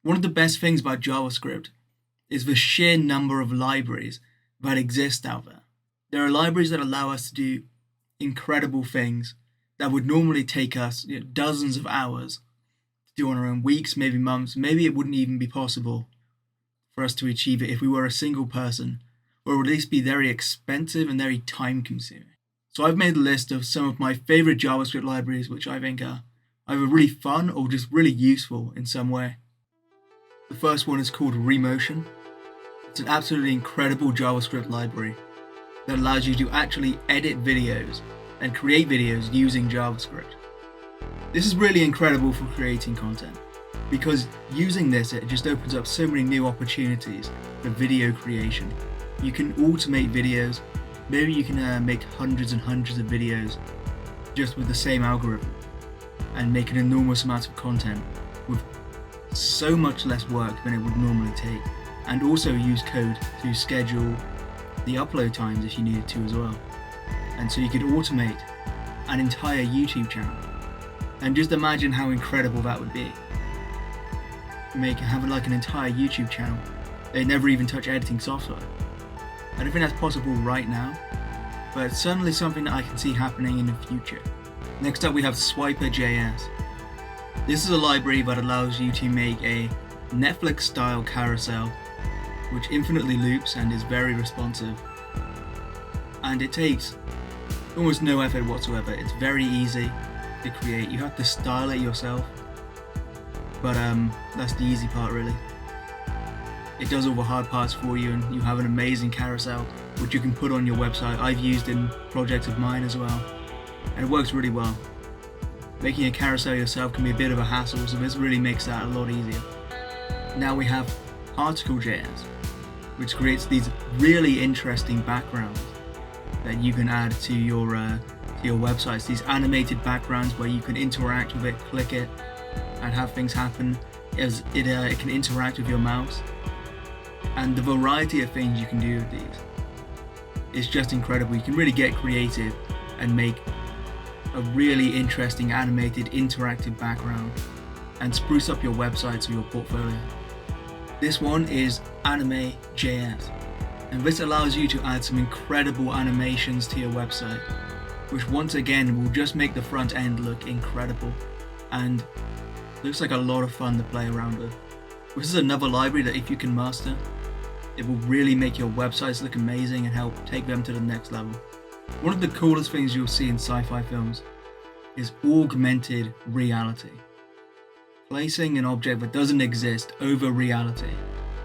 One of the best things about JavaScript is the sheer number of libraries that exist out there. There are libraries that allow us to do incredible things that would normally take us dozens of hours to do on our own, weeks, maybe months. Maybe it wouldn't even be possible for us to achieve it if we were a single person, or at least be very expensive and very time consuming. So I've made a list of some of my favorite JavaScript libraries which I think are either really fun or just really useful in some way. The first one is called Remotion. It's an absolutely incredible JavaScript library that allows you to actually edit videos and create videos using JavaScript. This is really incredible for creating content because using this, it just opens up so many new opportunities for video creation. You can automate videos. Maybe you can make hundreds and hundreds of videos just with the same algorithm and make an enormous amount of content with so much less work than it would normally take, and also use code to schedule the upload times if you needed to as well. And so you could automate an entire YouTube channel, and just imagine how incredible that would be. Have like an entire YouTube channel. They never even touch editing software. I don't think that's possible right now, but it's certainly something that I can see happening in the future. Next up we have Swiper.js. This is a library that allows you to make a Netflix-style carousel which infinitely loops and is very responsive. And it takes almost no effort whatsoever. It's very easy to create. You have to style it yourself, but that's the easy part really. It does all the hard parts for you, and you have an amazing carousel which you can put on your website. I've used in projects of mine as well, and it works really well. Making a carousel yourself can be a bit of a hassle, so this really makes that a lot easier. Now we have Particle.js, which creates these really interesting backgrounds that you can add to your websites. These animated backgrounds where you can interact with it, click it, and have things happen as it can interact with your mouse. And the variety of things you can do with these is just incredible. You can really get creative and make a really interesting animated interactive background and spruce up your websites or your portfolio. This one is Anime.js, and this allows you to add some incredible animations to your website, which once again will just make the front end look incredible and looks like a lot of fun to play around with. This is another library that if you can master, it will really make your websites look amazing and help take them to the next level. One of the coolest things you'll see in sci-fi films is augmented reality. Placing an object that doesn't exist over reality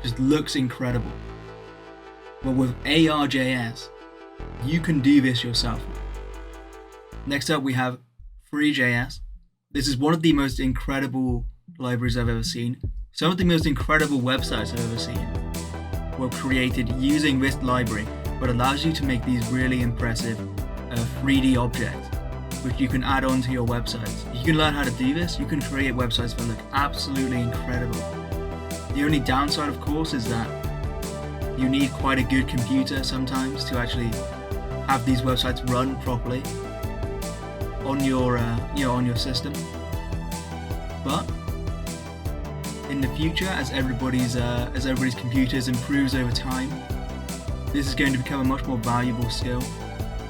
just looks incredible. But with AR.js, you can do this yourself. Next up we have Free.js. This is one of the most incredible libraries I've ever seen. Some of the most incredible websites I've ever seen were created using this library, but allows you to make these really impressive 3D objects which you can add on to your websites. If you can learn how to do this, you can create websites that look absolutely incredible. The only downside, of course, is that you need quite a good computer sometimes to actually have these websites run properly on your on your system. But in the future, as everybody's computers improves over time, this is going to become a much more valuable skill.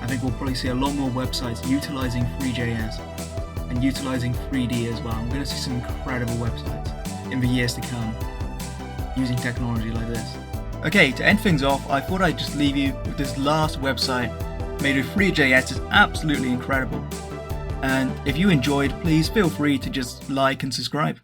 I think we'll probably see a lot more websites utilizing Free.js and utilizing 3D as well. We're going to see some incredible websites in the years to come using technology like this. Okay, to end things off, I thought I'd just leave you with this last website made with Free.js. It's absolutely incredible. And if you enjoyed, please feel free to just like and subscribe.